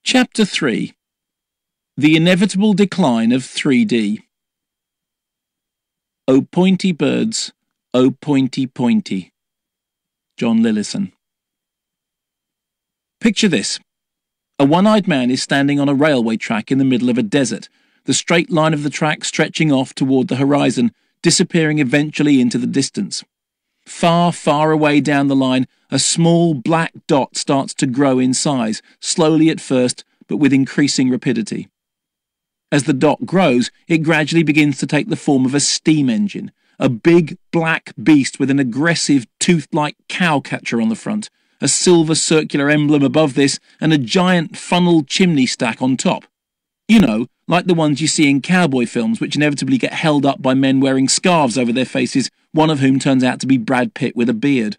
Chapter 3. The Inevitable Decline of 3D. O pointy birds, O pointy pointy. John Lillison. Picture this. A one-eyed man is standing on a railway track in the middle of a desert, the straight line of the track stretching off toward the horizon, disappearing eventually into the distance. Far, far away down the line, a small black dot starts to grow in size, slowly at first, but with increasing rapidity. As the dot grows, it gradually begins to take the form of a steam engine, a big black beast with an aggressive tooth-like cowcatcher on the front, a silver circular emblem above this, and a giant funneled chimney stack on top. You know, like the ones you see in cowboy films, which inevitably get held up by men wearing scarves over their faces, one of whom turns out to be Brad Pitt with a beard.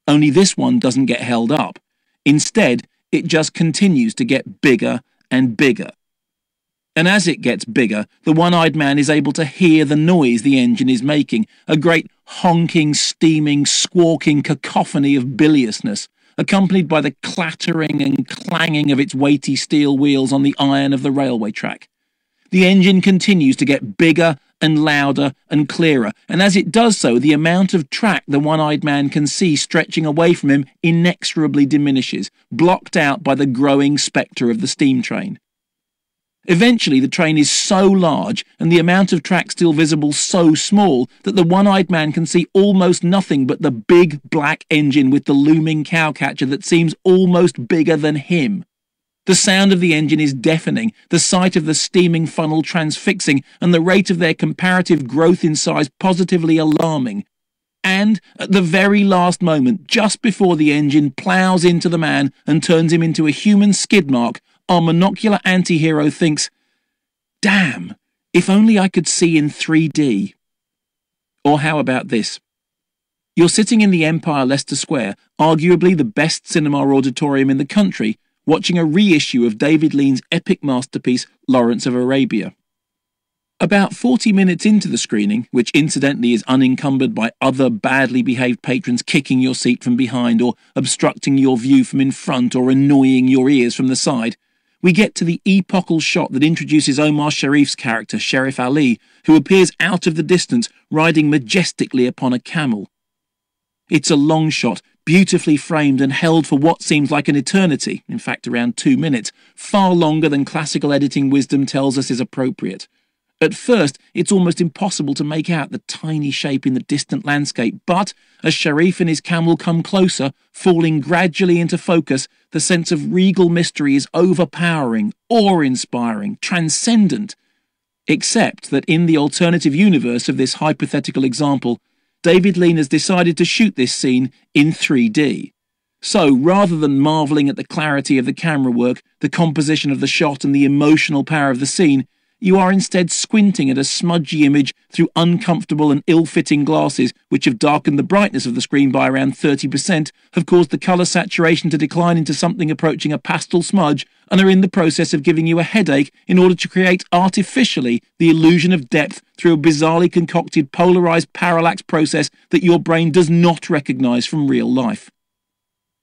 Only this one doesn't get held up. Instead, it just continues to get bigger and bigger. And as it gets bigger, the one-eyed man is able to hear the noise the engine is making, a great honking, steaming, squawking cacophony of biliousness, accompanied by the clattering and clanging of its weighty steel wheels on the iron of the railway track. The engine continues to get bigger and louder and clearer, and as it does so, the amount of track the one-eyed man can see stretching away from him inexorably diminishes, blocked out by the growing spectre of the steam train. Eventually, the train is so large and the amount of track still visible so small that the one-eyed man can see almost nothing but the big black engine with the looming cowcatcher that seems almost bigger than him. The sound of the engine is deafening, the sight of the steaming funnel transfixing, and the rate of their comparative growth in size positively alarming. And, at the very last moment, just before the engine ploughs into the man and turns him into a human skid mark, our monocular anti-hero thinks, "Damn, if only I could see in 3D. Or how about this? You're sitting in the Empire Leicester Square, arguably the best cinema auditorium in the country, watching a reissue of David Lean's epic masterpiece, Lawrence of Arabia. About 40 minutes into the screening, which incidentally is unencumbered by other badly behaved patrons kicking your seat from behind or obstructing your view from in front or annoying your ears from the side, we get to the epochal shot that introduces Omar Sharif's character, Sheriff Ali, who appears out of the distance, riding majestically upon a camel. It's a long shot, beautifully framed and held for what seems like an eternity, in fact around 2 minutes, far longer than classical editing wisdom tells us is appropriate. At first, it's almost impossible to make out the tiny shape in the distant landscape, but as Sharif and his camel come closer, falling gradually into focus, the sense of regal mystery is overpowering, awe-inspiring, transcendent. Except that in the alternative universe of this hypothetical example, David Lean has decided to shoot this scene in 3D. So, rather than marvelling at the clarity of the camera work, the composition of the shot and the emotional power of the scene, you are instead squinting at a smudgy image through uncomfortable and ill-fitting glasses which have darkened the brightness of the screen by around 30%, have caused the colour saturation to decline into something approaching a pastel smudge, and are in the process of giving you a headache in order to create artificially the illusion of depth through a bizarrely concocted polarised parallax process that your brain does not recognise from real life.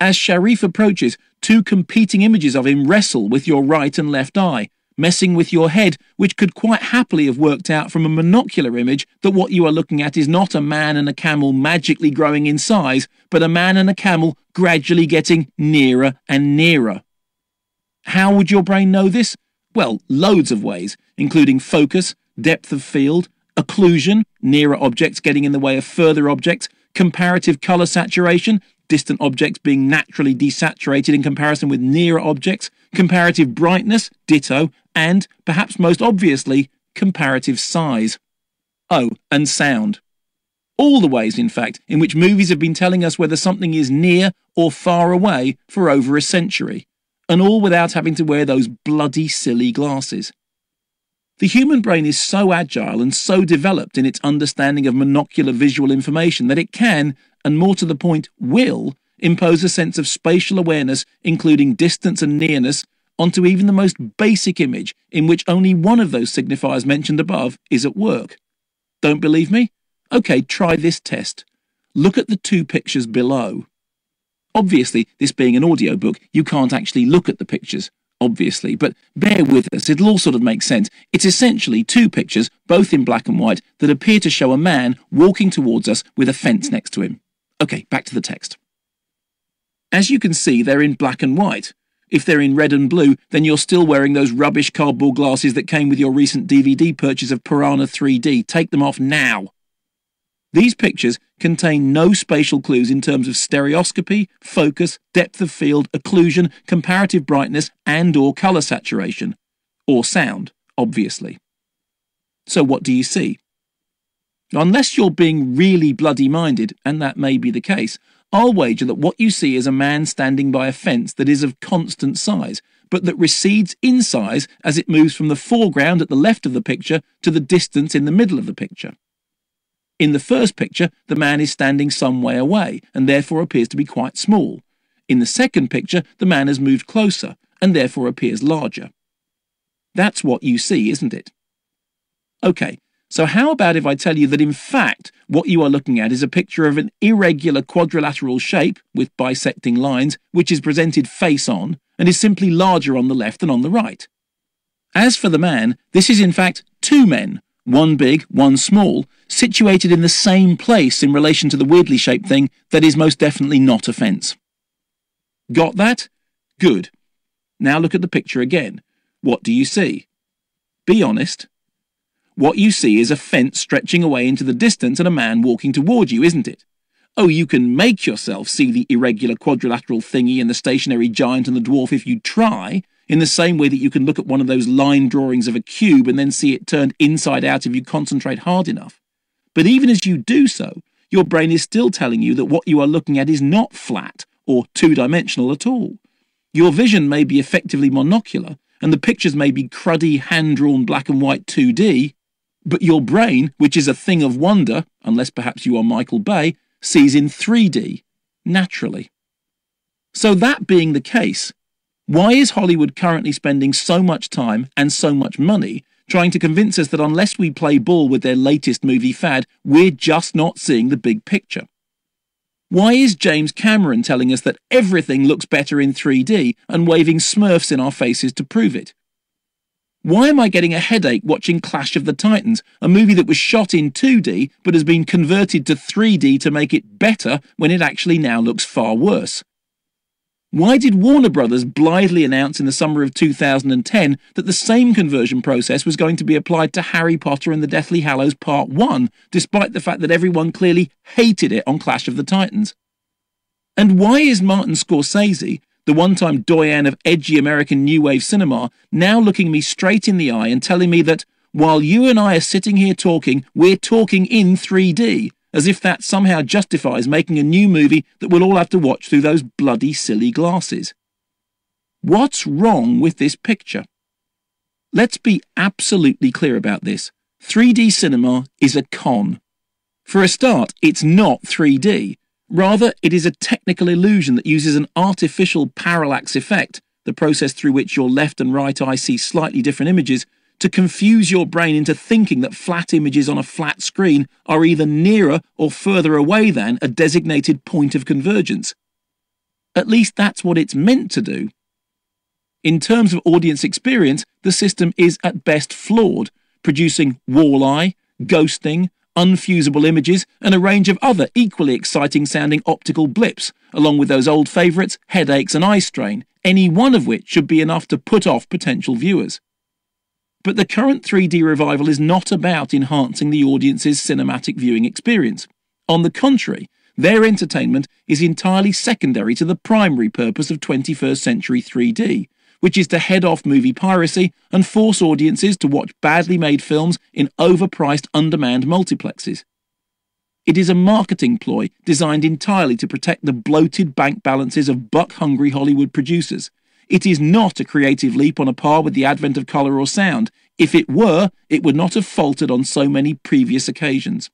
As Sharif approaches, two competing images of him wrestle with your right and left eye, messing with your head, which could quite happily have worked out from a monocular image that what you are looking at is not a man and a camel magically growing in size, but a man and a camel gradually getting nearer and nearer. How would your brain know this? Well, loads of ways, including focus, depth of field, occlusion, nearer objects getting in the way of further objects, comparative colour saturation, distant objects being naturally desaturated in comparison with nearer objects, comparative brightness, ditto, and, perhaps most obviously, comparative size. Oh, and sound. All the ways, in fact, in which movies have been telling us whether something is near or far away for over a century, and all without having to wear those bloody silly glasses. The human brain is so agile and so developed in its understanding of monocular visual information that it can, and more to the point, will, impose a sense of spatial awareness, including distance and nearness, onto even the most basic image in which only one of those signifiers mentioned above is at work. Don't believe me? Okay, try this test. Look at the two pictures below. Obviously, this being an audiobook, you can't actually look at the pictures. obviously, but bear with us, it'll all sort of make sense. It's essentially two pictures, both in black and white, that appear to show a man walking towards us with a fence next to him. Okay, back to the text. As you can see, they're in black and white. If they're in red and blue, then you're still wearing those rubbish cardboard glasses that came with your recent DVD purchase of Piranha 3D. Take them off now. These pictures contain no spatial clues in terms of stereoscopy, focus, depth of field, occlusion, comparative brightness, and/or colour saturation. Or sound, obviously. So what do you see? Unless you're being really bloody minded, and that may be the case, I'll wager that what you see is a man standing by a fence that is of constant size, but that recedes in size as it moves from the foreground at the left of the picture to the distance in the middle of the picture. In the first picture, the man is standing some way away, and therefore appears to be quite small. In the second picture, the man has moved closer, and therefore appears larger. That's what you see, isn't it? Okay. So how about if I tell you that in fact what you are looking at is a picture of an irregular quadrilateral shape with bisecting lines which is presented face on and is simply larger on the left than on the right. As for the man, this is in fact two men, one big, one small, situated in the same place in relation to the weirdly shaped thing that is most definitely not a fence. Got that? Good. Now look at the picture again. What do you see? Be honest. What you see is a fence stretching away into the distance and a man walking toward you, isn't it? Oh, you can make yourself see the irregular quadrilateral thingy and the stationary giant and the dwarf if you try, in the same way that you can look at one of those line drawings of a cube and then see it turned inside out if you concentrate hard enough. But even as you do so, your brain is still telling you that what you are looking at is not flat or two-dimensional at all. Your vision may be effectively monocular, and the pictures may be cruddy, hand-drawn black and white 2D, but your brain, which is a thing of wonder, unless perhaps you are Michael Bay, sees in 3D, naturally. So that being the case, why is Hollywood currently spending so much time and so much money trying to convince us that unless we play ball with their latest movie fad, we're just not seeing the big picture? Why is James Cameron telling us that everything looks better in 3D and waving Smurfs in our faces to prove it? Why am I getting a headache watching Clash of the Titans, a movie that was shot in 2D but has been converted to 3D to make it better when it actually now looks far worse? Why did Warner Brothers blithely announce in the summer of 2010 that the same conversion process was going to be applied to Harry Potter and the Deathly Hallows Part 1, despite the fact that everyone clearly hated it on Clash of the Titans? And why is Martin Scorsese, the one-time doyen of edgy American New Wave cinema, now looking me straight in the eye and telling me that, while you and I are sitting here talking, we're talking in 3D, as if that somehow justifies making a new movie that we'll all have to watch through those bloody silly glasses? What's wrong with this picture? Let's be absolutely clear about this. 3D cinema is a con. For a start, it's not 3D. Rather, it is a technical illusion that uses an artificial parallax effect, the process through which your left and right eye see slightly different images, to confuse your brain into thinking that flat images on a flat screen are either nearer or further away than a designated point of convergence. At least that's what it's meant to do. In terms of audience experience, the system is at best flawed, producing walleye, ghosting, unfusible images, and a range of other equally exciting sounding optical blips, along with those old favourites, headaches and eye strain, any one of which should be enough to put off potential viewers. But the current 3D revival is not about enhancing the audience's cinematic viewing experience. On the contrary, their entertainment is entirely secondary to the primary purpose of 21st century 3D, which is to head off movie piracy and force audiences to watch badly made films in overpriced undermanned multiplexes. It is a marketing ploy designed entirely to protect the bloated bank balances of buck-hungry Hollywood producers. It is not a creative leap on a par with the advent of colour or sound. If it were, it would not have faltered on so many previous occasions.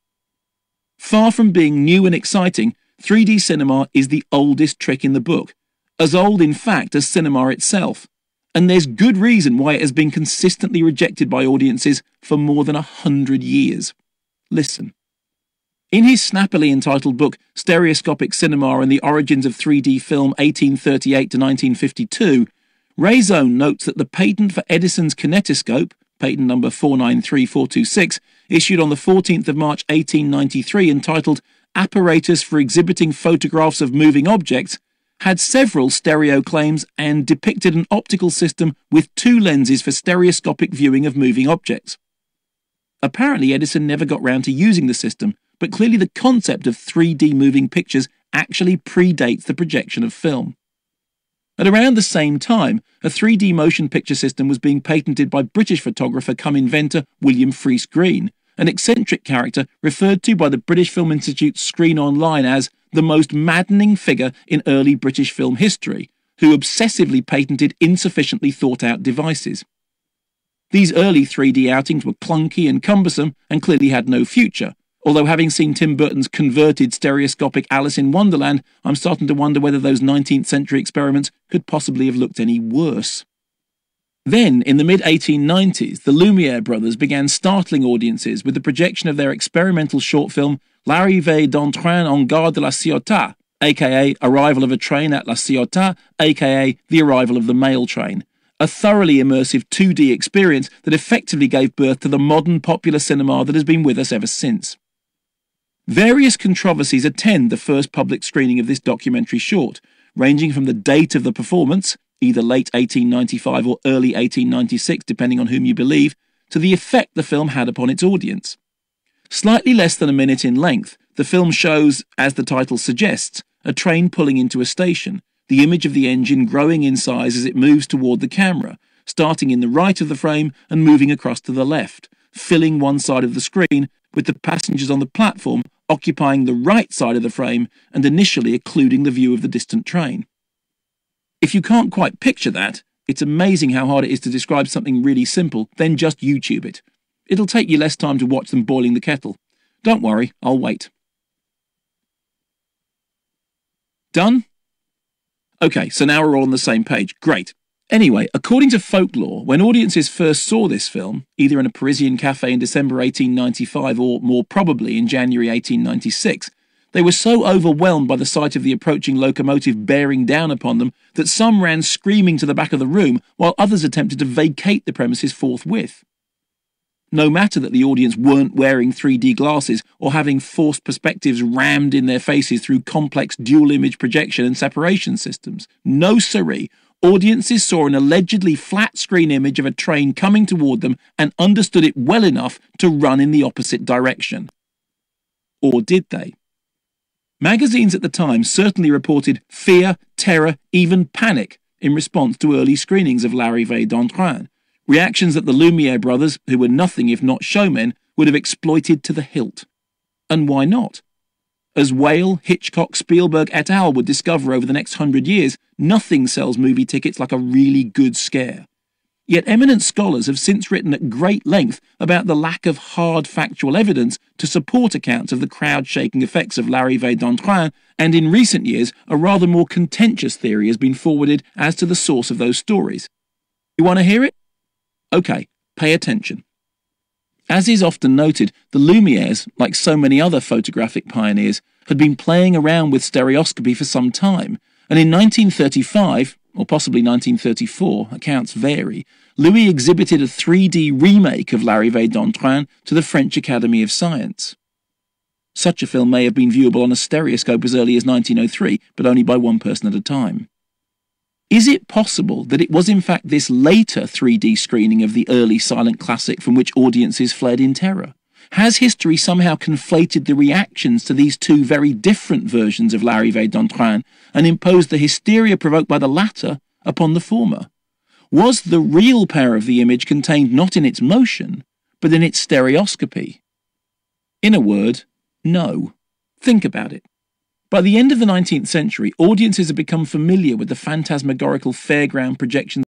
Far from being new and exciting, 3D cinema is the oldest trick in the book, as old in fact as cinema itself. And there's good reason why it has been consistently rejected by audiences for more than 100 years. Listen. In his snappily entitled book Stereoscopic Cinema and the Origins of 3D Film 1838 to 1952, Rayzone notes that the patent for Edison's kinetoscope, patent number 493426, issued on the 14th of March 1893, entitled Apparatus for Exhibiting Photographs of Moving Objects, had several stereo claims and depicted an optical system with two lenses for stereoscopic viewing of moving objects. Apparently Edison never got round to using the system, but clearly the concept of 3D moving pictures actually predates the projection of film. At around the same time, a 3D motion picture system was being patented by British photographer cum inventor William Freese Green, an eccentric character referred to by the British Film Institute's Screen Online as the most maddening figure in early British film history, who obsessively patented insufficiently thought-out devices. These early 3D outings were clunky and cumbersome and clearly had no future, although having seen Tim Burton's converted stereoscopic Alice in Wonderland, I'm starting to wonder whether those 19th century experiments could possibly have looked any worse. Then, in the mid-1890s, the Lumiere brothers began startling audiences with the projection of their experimental short film L'arrivée d'un train en gare de la Ciotat, aka Arrival of a Train at La Ciotat, aka The Arrival of the Mail Train, a thoroughly immersive 2D experience that effectively gave birth to the modern popular cinema that has been with us ever since. Various controversies attend the first public screening of this documentary short, ranging from the date of the performance, either late 1895 or early 1896 depending on whom you believe, to the effect the film had upon its audience. Slightly less than a minute in length, the film shows, as the title suggests, a train pulling into a station, the image of the engine growing in size as it moves toward the camera, starting in the right of the frame and moving across to the left, filling one side of the screen, with the passengers on the platform occupying the right side of the frame and initially occluding the view of the distant train. If you can't quite picture that, it's amazing how hard it is to describe something really simple, then just YouTube it. It'll take you less time to watch than boiling the kettle. Don't worry, I'll wait. Done? Okay, so now we're all on the same page. Great. Anyway, according to folklore, when audiences first saw this film, either in a Parisian cafe in December 1895 or, more probably, in January 1896, they were so overwhelmed by the sight of the approaching locomotive bearing down upon them that some ran screaming to the back of the room, while others attempted to vacate the premises forthwith. No matter that the audience weren't wearing 3D glasses or having forced perspectives rammed in their faces through complex dual-image projection and separation systems. No siree. Audiences saw an allegedly flat-screen image of a train coming toward them and understood it well enough to run in the opposite direction. Or did they? Magazines at the time certainly reported fear, terror, even panic in response to early screenings of L'Arrivée d'un Train, reactions that the Lumiere brothers, who were nothing if not showmen, would have exploited to the hilt. And why not? As Whale, Hitchcock, Spielberg et al. Would discover over the next 100 years, nothing sells movie tickets like a really good scare. Yet eminent scholars have since written at great length about the lack of hard factual evidence to support accounts of the crowd-shaking effects of L'Arrivée d'un Train, and in recent years a rather more contentious theory has been forwarded as to the source of those stories. You want to hear it? Okay, pay attention. As is often noted, the Lumieres, like so many other photographic pioneers, had been playing around with stereoscopy for some time, and in 1935, or possibly 1934, accounts vary, Louis exhibited a 3D remake of L'Arrivée d'un Train to the French Academy of Science. Such a film may have been viewable on a stereoscope as early as 1903, but only by one person at a time. Is it possible that it was in fact this later 3D screening of the early silent classic from which audiences fled in terror? Has history somehow conflated the reactions to these two very different versions of L'Arrivée d'un Train and imposed the hysteria provoked by the latter upon the former? Was the real power of the image contained not in its motion, but in its stereoscopy? In a word, no. Think about it. By the end of the 19th century, audiences had become familiar with the phantasmagorical fairground projections